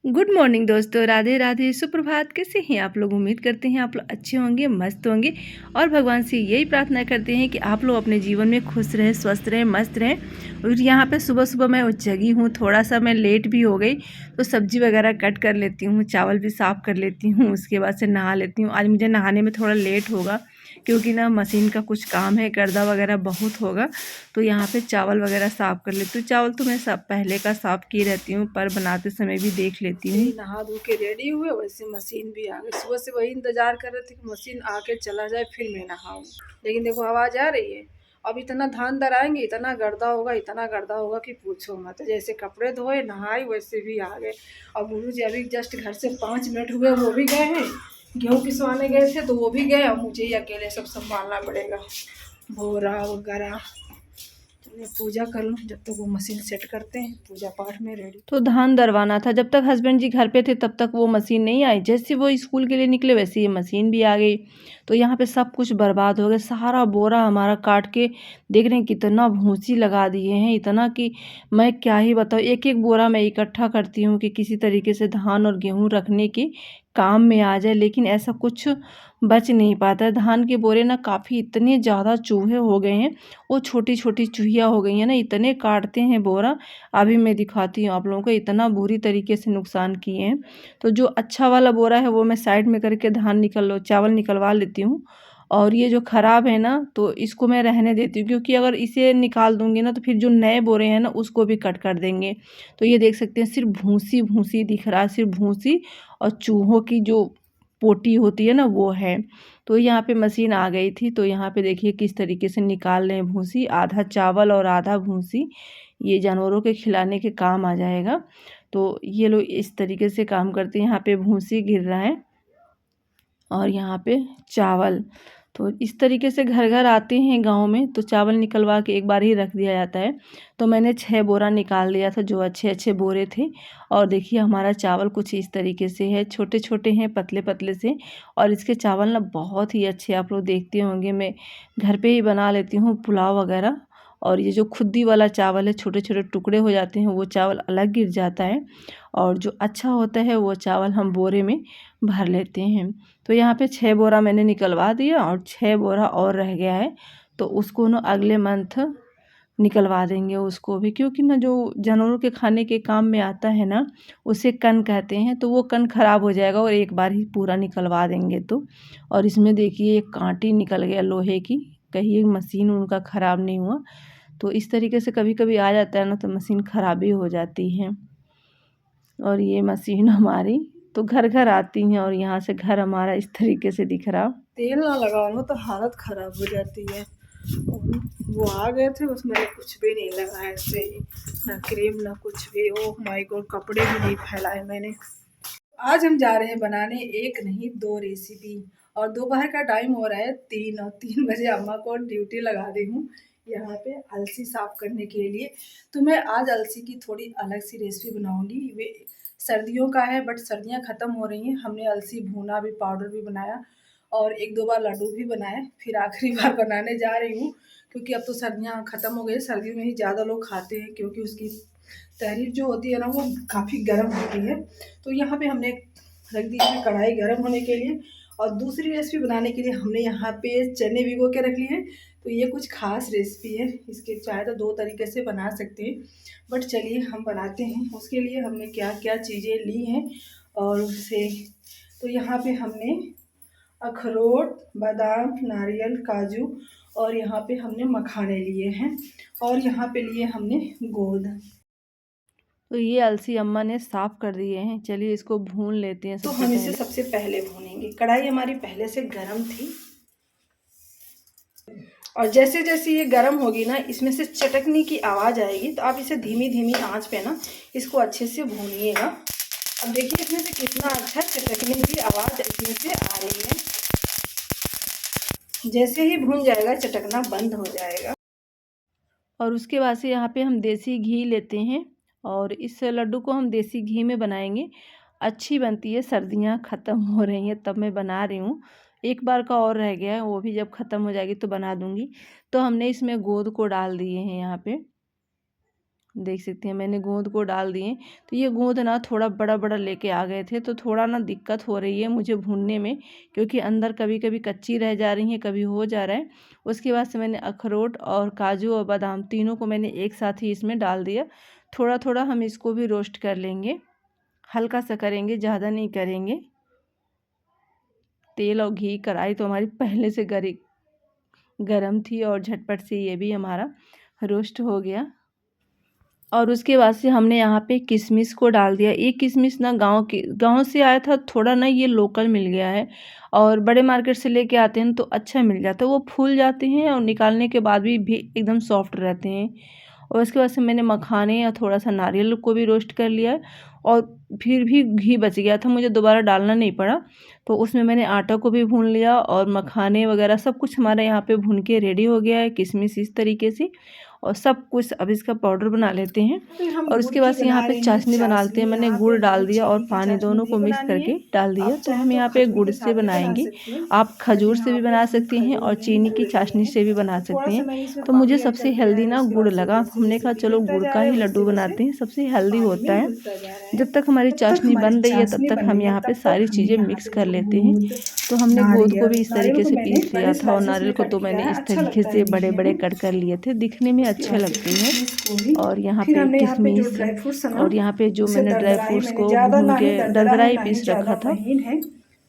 Good morning दोस्तों, राधे राधे, सुप्रभात। कैसे हैं आप लोग? उम्मीद करते हैं आप लोग अच्छे होंगे, मस्त होंगे और भगवान से यही प्रार्थना करते हैं कि आप लोग अपने जीवन में खुश रहें, स्वस्थ रहें, मस्त रहें। और यहाँ पे सुबह सुबह मैं जगी हूँ, थोड़ा सा मैं लेट भी हो गई तो सब्जी वगैरह कट कर लेती हूँ, चावल भी साफ़ कर लेती हूँ, उसके बाद से नहा लेती हूँ। आज मुझे नहाने में थोड़ा लेट होगा क्योंकि ना मशीन का कुछ काम है, गर्दा वगैरह बहुत होगा। तो यहाँ पे चावल वगैरह साफ़ कर लेती हूँ। चावल तो मैं सब पहले का साफ़ की रहती हूँ, पर बनाते समय भी देख लेती हूँ। नहा धो के रेडी हुए, वैसे मशीन भी आ गई। सुबह से वही इंतजार कर रहे थे कि मशीन आके चला जाए फिर मैं नहाऊं। लेकिन देखो आवाज आ रही है। अब इतना धान दराएंगे, इतना गर्दा होगा कि पूछो मत। जैसे कपड़े धोए नहाई वैसे भी आ गए। और गुरु जी अभी जस्ट घर से 5 मिनट हुए, वो भी गए हैं। गेहूँ पिसवाने गए थे तो वो भी गए। अब मुझे ही अकेले सब संभालना पड़ेगा, बोरा वगैरह। मैं पूजा कर लूँ, जब तक वो मशीन सेट करते हैं पूजा पाठ में रेडी। तो धान दरवाना था। जब तक हस्बैंड जी घर पे थे तब तक वो मशीन नहीं आई। जैसे वो स्कूल के लिए निकले वैसे ये मशीन भी आ गई। तो यहाँ पे सब कुछ बर्बाद हो गया। सारा बोरा हमारा काट के देख रहे हैं कितना भूसी लगा दिए हैं, इतना कि मैं क्या ही बताऊँ। एक एक बोरा मैं इकट्ठा करती हूँ कि किसी तरीके से धान और गेहूँ रखने के काम में आ जाए, लेकिन ऐसा कुछ बच नहीं पाता है। धान के बोरे ना काफ़ी इतने ज़्यादा चूहे हो गए हैं, वो छोटी छोटी चूहिया हो गई हैं ना, इतने काटते हैं बोरा। अभी मैं दिखाती हूँ आप लोगों को, इतना बुरी तरीके से नुकसान किए हैं। तो जो अच्छा वाला बोरा है वो मैं साइड में करके चावल निकलवा लेती हूँ। और ये जो ख़राब है ना तो इसको मैं रहने देती हूँ, क्योंकि अगर इसे निकाल दूँगी ना तो फिर जो नए बोरे हैं ना उसको भी कट कर देंगे। तो ये देख सकते हैं सिर्फ भूसी भूसी दिख रहा है, सिर्फ भूसी और चूहों की जो पोटी होती है ना वो है। तो यहाँ पे मशीन आ गई थी, तो यहाँ पे देखिए किस तरीके से निकाल रहे हैं भूसी, आधा चावल और आधा भूसी। ये जानवरों के खिलाने के काम आ जाएगा। तो ये लोग इस तरीके से काम करते हैं। यहाँ पे भूसी गिर रहा है और यहाँ पे चावल। तो इस तरीके से घर घर आते हैं गांव में, तो चावल निकलवा के एक बार ही रख दिया जाता है। तो मैंने 6 बोरा निकाल लिया था, जो अच्छे अच्छे बोरे थे। और देखिए हमारा चावल कुछ इस तरीके से है, छोटे छोटे हैं, पतले पतले से। और इसके चावल ना बहुत ही अच्छे, आप लोग देखते होंगे, मैं घर पे ही बना लेती हूँ पुलाव वगैरह। और ये जो खुद्दी वाला चावल है, छोटे छोटे टुकड़े हो जाते हैं, वो चावल अलग गिर जाता है। और जो अच्छा होता है वो चावल हम बोरे में भर लेते हैं। तो यहाँ पे 6 बोरा मैंने निकलवा दिया और 6 बोरा और रह गया है। तो उसको ना अगले मंथ निकलवा देंगे उसको भी, क्योंकि ना जो जानवरों के खाने के काम में आता है ना उसे कन कहते हैं। तो वो कन खराब हो जाएगा और एक बार ही पूरा निकलवा देंगे तो। और इसमें देखिए एक कांटी निकल गया लोहे की, कहीं मशीन उनका ख़राब नहीं हुआ। तो इस तरीके से कभी कभी आ जाता है ना तो मशीन ख़राबी हो जाती है। और ये मशीन हमारी तो घर घर आती हैं और यहाँ से घर हमारा इस तरीके से दिख रहा। तेल ना लगाओ ना तो हालत खराब हो जाती है। वो आ गए थे, उसमें कुछ भी नहीं लगा है ऐसे ही, ना क्रीम ना कुछ भी। ओह माय गॉड, कपड़े भी नहीं फैलाए मैंने। आज हम जा रहे हैं बनाने एक नहीं दो रेसिपी। और दोपहर का टाइम हो रहा है 3, और 3 बजे अम्मा को ड्यूटी लगा दी हूँ यहाँ पे अलसी साफ करने के लिए। तो मैं आज अलसी की थोड़ी अलग सी रेसिपी बनाऊंगी। वे सर्दियों का है, बट सर्दियाँ ख़त्म हो रही हैं। हमने अलसी भूना भी, पाउडर भी बनाया और एक दो बार लड्डू भी बनाए। फिर आखिरी बार बनाने जा रही हूँ, क्योंकि अब तो सर्दियाँ ख़त्म हो गई। सर्दियों में ही ज़्यादा लोग खाते हैं, क्योंकि उसकी तहरीर जो होती है ना वो काफ़ी गर्म होती है। तो यहाँ पे हमने रख दी है कढ़ाई गर्म होने के लिए। और दूसरी रेसिपी बनाने के लिए हमने यहाँ पे चने भिगो के रख लिए हैं। तो ये कुछ खास रेसिपी है, इसके चाहे तो 2 तरीके से बना सकते हैं, बट चलिए हम बनाते हैं। उसके लिए हमने क्या क्या चीज़ें ली हैं और उससे, तो यहाँ पे हमने अखरोट, बादाम, नारियल, काजू, और यहाँ पे हमने मखाने लिए हैं, और यहाँ पे लिए हमने गोंद। तो ये अलसी अम्मा ने साफ़ कर दिए हैं। चलिए इसको भून लेते हैं तो सबसे हम इसे पहले। सबसे पहले भूनेंगे। कढ़ाई हमारी पहले से गर्म थी, और जैसे जैसे ये गर्म होगी ना इसमें से चटकने की आवाज़ आएगी। तो आप इसे धीमी धीमी आंच पे ना इसको अच्छे से भूनिएगा। अब देखिए इसमें से कितना अच्छा चटकने की आवाज़ इसमें से आ रही है। जैसे ही भून जाएगा चटकना बंद हो जाएगा। और उसके बाद से यहाँ पे हम देसी घी लेते हैं और इस लड्डू को हम देसी घी में बनाएंगे। अच्छी बनती है, सर्दियाँ ख़त्म हो रही हैं तब मैं बना रही हूँ। एक बार का और रह गया है, वो भी जब ख़त्म हो जाएगी तो बना दूँगी। तो हमने इसमें गोंद को डाल दिए हैं यहाँ पे। देख सकते हैं मैंने गोंद को डाल दिए। तो ये गोंद ना थोड़ा बड़ा बड़ा लेके आ गए थे, तो थोड़ा ना दिक्कत हो रही है मुझे भूनने में, क्योंकि अंदर कभी कभी कच्ची रह जा रही हैं, कभी हो जा रहा है। उसके बाद से मैंने अखरोट और काजू और बादाम तीनों को मैंने एक साथ ही इसमें डाल दिया। थोड़ा थोड़ा हम इसको भी रोस्ट कर लेंगे, हल्का सा करेंगे, ज़्यादा नहीं करेंगे। तेल और घी, कढ़ाई तो हमारी पहले से गरम थी और झटपट से ये भी हमारा रोस्ट हो गया। और उसके बाद से हमने यहाँ पे किशमिश को डाल दिया। ये किशमिश ना गांव से आया था, थोड़ा ना ये लोकल मिल गया है, और बड़े मार्केट से लेके आते हैं तो अच्छा मिल जाता है। वो फूल जाते हैं और निकालने के बाद भी एकदम सॉफ्ट रहते हैं। और उसके बाद से मैंने मखाने या थोड़ा सा नारियल को भी रोस्ट कर लिया, और फिर भी घी बच गया था, मुझे दोबारा डालना नहीं पड़ा। तो उसमें मैंने आटा को भी भून लिया और मखाने वगैरह सब कुछ हमारे यहाँ पे भून के रेडी हो गया है, किशमिश इस तरीके से, और सब कुछ अब इसका पाउडर बना लेते हैं। फिर हम और गुड़ उसके की बाद से यहाँ बना पे रहे हैं चाशनी बना लेते हैं। चाशनी। मैंने यहाँ गुड़ पे डाल हमें दिया और चीनी की पानी चाशनी दोनों को नहीं मिक्स बनानी है। करके डाल दिया। आप तो चाहें हम तो यहाँ पे खजूर गुड़ के से साथ भी बना बनाएंगे, सकते हैं, आप बट खजूर से यहाँ भी पे बना हम सकते हैं खजूर और नहीं, चीनी की गुड़ लिए चाशनी हैं। से भी बना तो थोड़ा सकते सा हैं। मैंने इसमें तो मुझे पानी ऐड सबसे करके हेल्दी बनाया, ना उसके गुड़ बाद से लगा, जैसे हमने जैसे कहा चलो पिघलता गुड़ जा का रहा है ही लड्डू वैसे वैसे बनाते हैं, सबसे हेल्दी पानी होता में है। घुलता जा रहा है। जब तक हमारी जब तक चाशनी हमारी बन रही है तब चाशनी तक बन हम रही है यहाँ पे तब तक सारी हमने चीज़ें यहाँ मिक्स पे कर देखो लेते हैं। दूध, तो हमने गोंद को भी इस नारियल तरीके को से मैंने पीस लिया बड़े था, और स्लाइसेस नारियल में को कट तो किया मैंने है, इस अच्छा तरीके लगता है से बड़े दिखने बड़े में। कट कर लिए थे, दिखने में उसके अच्छे बाद से लगते हैं। किशमिश को भी, और यहाँ फिर पे हमने यहाँ पे जो किशमिश, ड्राई फ्रूट्स है ना, और यहाँ पे जो उसे मैंने ड्राई दरदरा ही, फ्रूट्स मैंने को ज़्यादा भून ना ही के दरदरा दरदरा है ही ना ही पीस ज़्यादा रखा था, महीन है,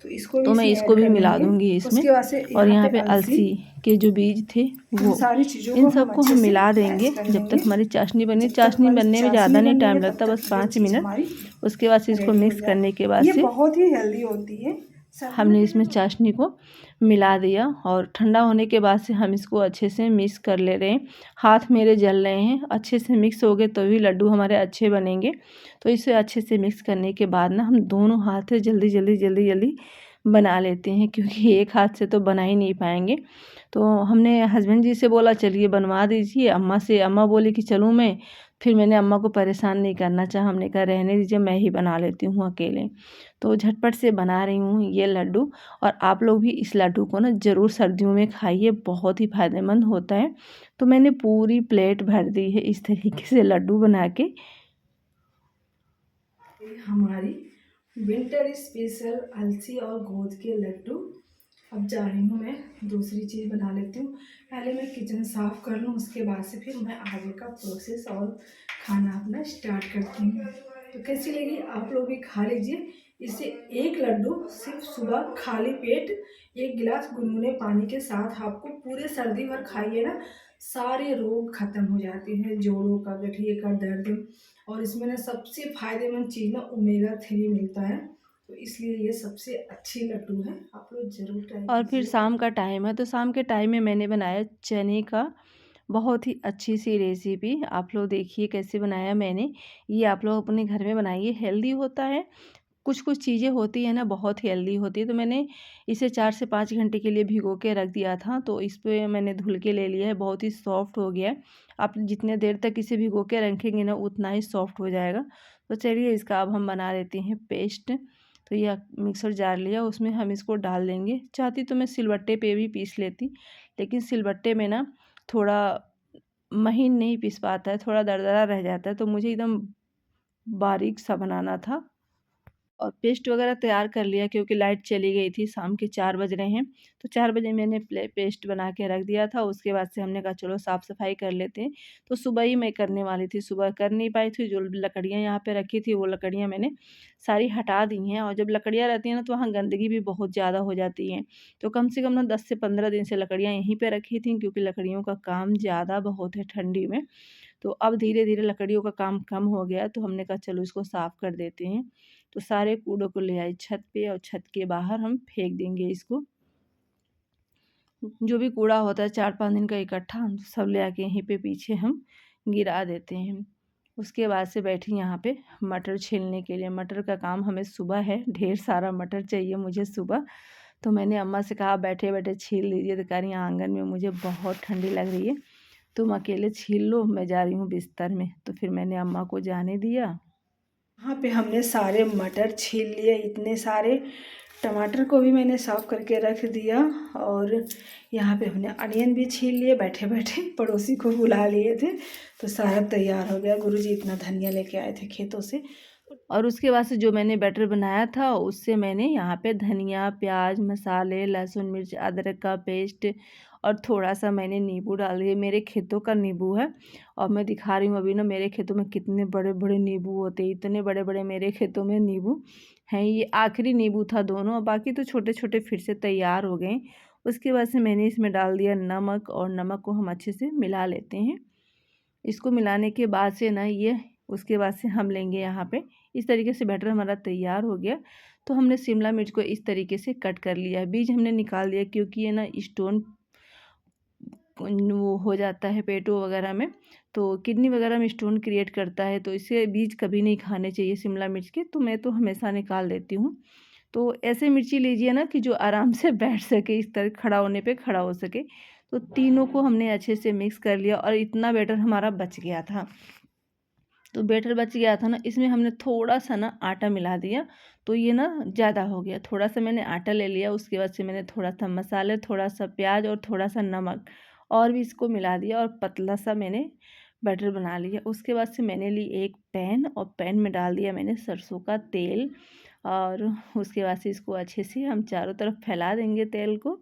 तो इसको भी तो मैं इसमें इसको ऐड भी कर मिला लेंगे। दूंगी इसमें। उसके बाद से और यहाँ यहाँ पे पे अलसी, अलसी के जो बीज थे इन वो, सारी चीज़ों इन को हम सबको अच्छे हम से मिला मैश देंगे कर जब तक लेंगे। हमारी चाशनी बनी। जब तक चाशनी हमारी बनने में ज़्यादा चाशनी नहीं बन रही टाइम है तब लगता, तक बस ये 5 चीज़ मिनट। हमारी उसके बाद से इसको रेडी हो मिक्स जाए। करने के बाद ये से बहुत ही हेल्दी होती है सर्दियों हमने के इसमें लिए। चाशनी को मिला दिया, और ठंडा होने के बाद से हम इसको अच्छे से मिक्स कर ले रहे हैं। हाथ मेरे जल रहे हैं, अच्छे से मिक्स हो गए तभी लड्डू हमारे अच्छे बनेंगे। तो इसे अच्छे से मिक्स करने के बाद ना हम दोनों हाथ से जल्दी जल्दी जल्दी जल्दी बना लेते हैं, क्योंकि एक हाथ से तो बना ही नहीं पाएंगे। तो हमने हस्बैंड जी से बोला चलिए बनवा दीजिए, अम्मा से, अम्मा बोली कि चलूँ मैं, फिर मैंने अम्मा को परेशान नहीं करना चाहा, हमने कहा रहने दीजिए मैं ही बना लेती हूँ अकेले। तो झटपट से बना रही हूँ ये लड्डू। और आप लोग भी इस लड्डू को ना ज़रूर सर्दियों में खाइए, बहुत ही फ़ायदेमंद होता है। तो मैंने पूरी प्लेट भर दी है इस तरीके से लड्डू बना के। हमारी विंटर स्पेशल अलसी और गोंद के लड्डू। अब जा रही हूँ मैं दूसरी चीज़ बना लेती हूँ। पहले मैं किचन साफ़ कर लूँ, उसके बाद से फिर मैं आगे का प्रोसेस और खाना अपना स्टार्ट करती हूँ। तो कैसी लगी आप लोग भी खा लीजिए। इसे एक लड्डू सिर्फ सुबह खाली पेट 1 गिलास गुनगुने पानी के साथ आपको पूरे सर्दी भर खाइए ना, सारे रोग खत्म हो जाते हैं, जोड़ों का, गठिए का दर्द। और इसमें ना सबसे फायदेमंद चीज़ ना ओमेगा 3 मिलता है, तो इसलिए ये सबसे अच्छी लड्डू है, आप लोग ज़रूर ट्राई और फिर कीजिए। शाम का टाइम है, तो शाम के टाइम में मैंने बनाया चने का बहुत ही अच्छी सी रेसिपी। आप लोग देखिए कैसे बनाया मैंने। ये आप लोग अपने घर में बनाइए, हेल्दी होता है। कुछ कुछ चीज़ें होती है ना बहुत हेल्दी होती है। तो मैंने इसे 4 से 5 घंटे के लिए भिगो के रख दिया था, तो इस पे मैंने धुल के ले लिया है, बहुत ही सॉफ्ट हो गया है। आप जितने देर तक इसे भिगो के रखेंगे ना उतना ही सॉफ्ट हो जाएगा। तो चलिए इसका अब हम बना लेते हैं पेस्ट। तो यह मिक्सर जार लिया, उसमें हम इसको डाल देंगे। चाहती तो मैं सिलबट्टे पे भी पीस लेती, लेकिन सिलबट्टे में ना थोड़ा महीन नहीं पीस पाता है, थोड़ा दरदरा रह जाता है, तो मुझे एकदम बारीक सा बनाना था। और पेस्ट वगैरह तैयार कर लिया, क्योंकि लाइट चली गई थी, शाम के 4 बज रहे हैं। तो 4 बजे मैंने पेस्ट बना के रख दिया था। उसके बाद से हमने कहा चलो साफ़ सफाई कर लेते हैं। तो सुबह ही मैं करने वाली थी, सुबह कर नहीं पाई थी। जो लकड़ियाँ यहाँ पे रखी थी वो लकड़ियाँ मैंने सारी हटा दी हैं। और जब लकड़ियाँ रहती हैं ना तो वहाँ गंदगी भी बहुत ज़्यादा हो जाती है। तो कम से कम ना 10 से 15 दिन से लकड़ियाँ यहीं पर रखी थी, क्योंकि लकड़ियों का काम ज़्यादा बहुत है ठंडी में। तो अब धीरे धीरे लकड़ियों का काम कम हो गया, तो हमने कहा चलो इसको साफ़ कर देते हैं। तो सारे कूड़ों को ले आई छत पे, और छत के बाहर हम फेंक देंगे इसको। जो भी कूड़ा होता है 4-5 दिन का इकट्ठा, हम सब ले आके यहीं पे पीछे हम गिरा देते हैं। उसके बाद से बैठी यहाँ पे मटर छीलने के लिए। मटर का काम हमें सुबह है, ढेर सारा मटर चाहिए मुझे सुबह। तो मैंने अम्मा से कहा बैठे बैठे छील लीजिए, तो कह रही आंगन में मुझे बहुत ठंडी लग रही है, तुम अकेले छील लो, मैं जा रही हूँ बिस्तर में। तो फिर मैंने अम्मा को जाने दिया। यहाँ पे हमने सारे मटर छील लिए, इतने सारे टमाटर को भी मैंने साफ़ करके रख दिया और यहाँ पे हमने अनियन भी छील लिए, बैठे बैठे पड़ोसी को बुला लिए थे तो सारा तैयार हो गया। गुरुजी इतना धनिया लेके आए थे खेतों से। और उसके बाद से जो मैंने बैटर बनाया था उससे मैंने यहाँ पे धनिया, प्याज, मसाले, लहसुन, मिर्च, अदरक का पेस्ट और थोड़ा सा मैंने नींबू डाल दिया। मेरे खेतों का नींबू है और मैं दिखा रही हूँ अभी ना मेरे खेतों में कितने बड़े बड़े नींबू होते हैं। इतने बड़े बड़े मेरे खेतों में नींबू हैं। ये आखिरी नींबू था दोनों, और बाकी तो छोटे छोटे फिर से तैयार हो गए। उसके बाद से मैंने इसमें डाल दिया नमक, और नमक को हम अच्छे से मिला लेते हैं। इसको मिलाने के बाद से ना ये उसके बाद से हम लेंगे यहाँ पे इस तरीके से बैटर हमारा तैयार हो गया। तो हमने शिमला मिर्च को इस तरीके से कट कर लिया, बीज हमने निकाल दिया क्योंकि ये ना स्टोन वो हो जाता है पेटों वगैरह में, तो किडनी वगैरह में स्टोन क्रिएट करता है, तो इसे बीज कभी नहीं खाने चाहिए शिमला मिर्च के, तो मैं तो हमेशा निकाल देती हूँ। तो ऐसे मिर्ची लीजिए ना कि जो आराम से बैठ सके, इस तरह खड़ा होने पे खड़ा हो सके। तो तीनों को हमने अच्छे से मिक्स कर लिया और इतना बैटर हमारा बच गया था। तो बैटर बच गया था ना, इसमें हमने थोड़ा सा ना आटा मिला दिया, तो ये ना ज़्यादा हो गया। थोड़ा सा मैंने आटा ले लिया, उसके बाद से मैंने थोड़ा सा मसाले, थोड़ा सा प्याज और थोड़ा सा नमक और भी इसको मिला दिया और पतला सा मैंने बैटर बना लिया। उसके बाद से मैंने ली एक पैन और पैन में डाल दिया मैंने सरसों का तेल, और उसके बाद से इसको अच्छे से हम चारों तरफ फैला देंगे तेल को,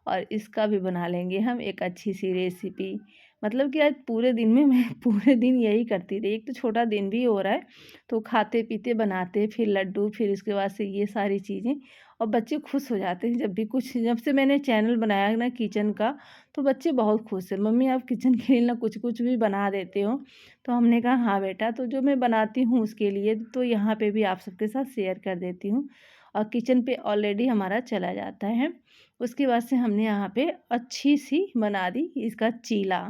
और इसका भी बना लेंगे हम एक अच्छी सी रेसिपी। मतलब कि आज पूरे दिन में मैं पूरे दिन यही करती रही। एक तो छोटा दिन भी हो रहा है, तो खाते पीते बनाते, फिर लड्डू, फिर उसके बाद से ये सारी चीज़ें, और बच्चे खुश हो जाते हैं जब भी कुछ। जब से मैंने चैनल बनाया ना किचन का, तो बच्चे बहुत खुश हैं, मम्मी आप किचन के लिए ना कुछ कुछ भी बना देते हो। तो हमने कहा हाँ बेटा, तो जो मैं बनाती हूँ उसके लिए तो यहाँ पे भी आप सबके साथ शेयर कर देती हूँ, और किचन पे ऑलरेडी हमारा चला जाता है। उसके बाद से हमने यहाँ पे अच्छी सी बना दी इसका चीला।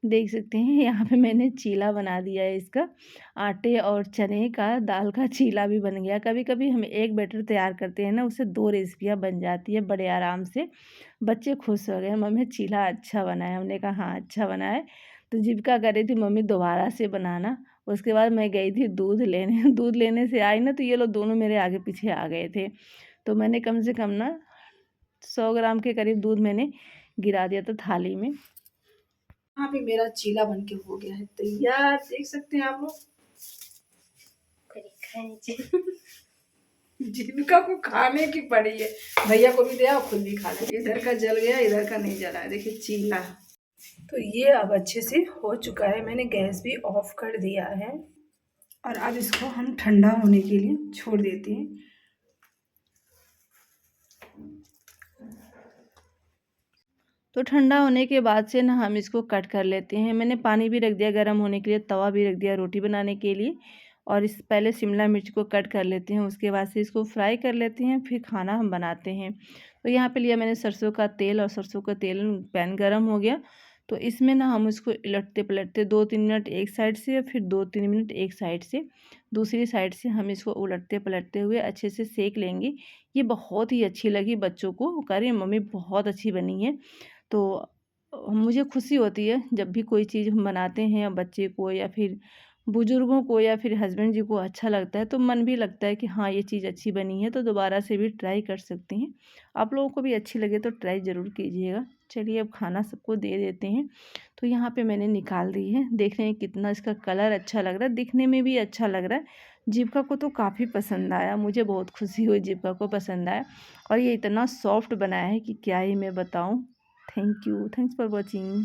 देख सकते हैं यहाँ पे मैंने चीला बना दिया है इसका। आटे और चने का दाल का चीला भी बन गया। कभी कभी हम एक बैटर तैयार करते हैं ना, उससे 2 रेसिपियाँ बन जाती है बड़े आराम से। बच्चे खुश हो गए, मम्मी चीला अच्छा बना है। हमने कहा हाँ अच्छा बना है। तो जीविका कह रही थी मम्मी दोबारा से बनाना। उसके बाद मैं गई थी दूध लेने दूध लेने से आई ना, तो ये लोग दोनों मेरे आगे पीछे आ गए थे। तो मैंने कम से कम ना 100 ग्राम के करीब दूध मैंने गिरा दिया था थाली में। यहाँ पे मेरा चीला बन के हो गया है तैयार, देख सकते हैं आप लोग। जीविका को खाने की पड़ी है, भैया को भी दिया और खुद भी खा ले। इधर का जल गया, इधर का नहीं जला है। देखिए चीला तो ये अब अच्छे से हो चुका है। मैंने गैस भी ऑफ कर दिया है और अब इसको हम ठंडा होने के लिए छोड़ देते हैं। तो ठंडा होने के बाद से ना हम इसको कट कर लेते हैं। मैंने पानी भी रख दिया गर्म होने के लिए, तवा भी रख दिया रोटी बनाने के लिए, और इस पहले शिमला मिर्च को कट कर लेते हैं। उसके बाद से इसको फ्राई कर लेते हैं, फिर खाना हम बनाते हैं। तो यहाँ पे लिया मैंने सरसों का तेल, और सरसों का तेल पैन गर्म हो गया, तो इसमें ना हम इसको उलटते पलटते 2-3 मिनट एक साइड से, फिर 2-3 मिनट एक साइड से, दूसरी साइड से हम इसको उलटते पलटते हुए अच्छे से सेक लेंगे। ये बहुत ही अच्छी लगी, बच्चों को कह रही मम्मी बहुत अच्छी बनी है। तो मुझे खुशी होती है जब भी कोई चीज़ हम बनाते हैं, या बच्चे को या फिर बुज़ुर्गों को या फिर हस्बैंड जी को अच्छा लगता है, तो मन भी लगता है कि हाँ ये चीज़ अच्छी बनी है, तो दोबारा से भी ट्राई कर सकते हैं। आप लोगों को भी अच्छी लगे तो ट्राई ज़रूर कीजिएगा। चलिए अब खाना सबको दे देते हैं। तो यहाँ पे मैंने निकाल दी है। देख रहे हैं कितना इसका कलर अच्छा लग रहा है, दिखने में भी अच्छा लग रहा है। जीविका को तो काफ़ी पसंद आया, मुझे बहुत खुशी हुई जीविका को पसंद आया, और ये इतना सॉफ्ट बनाया है कि क्या ही मैं बताऊँ। Thank you, thanks for watching.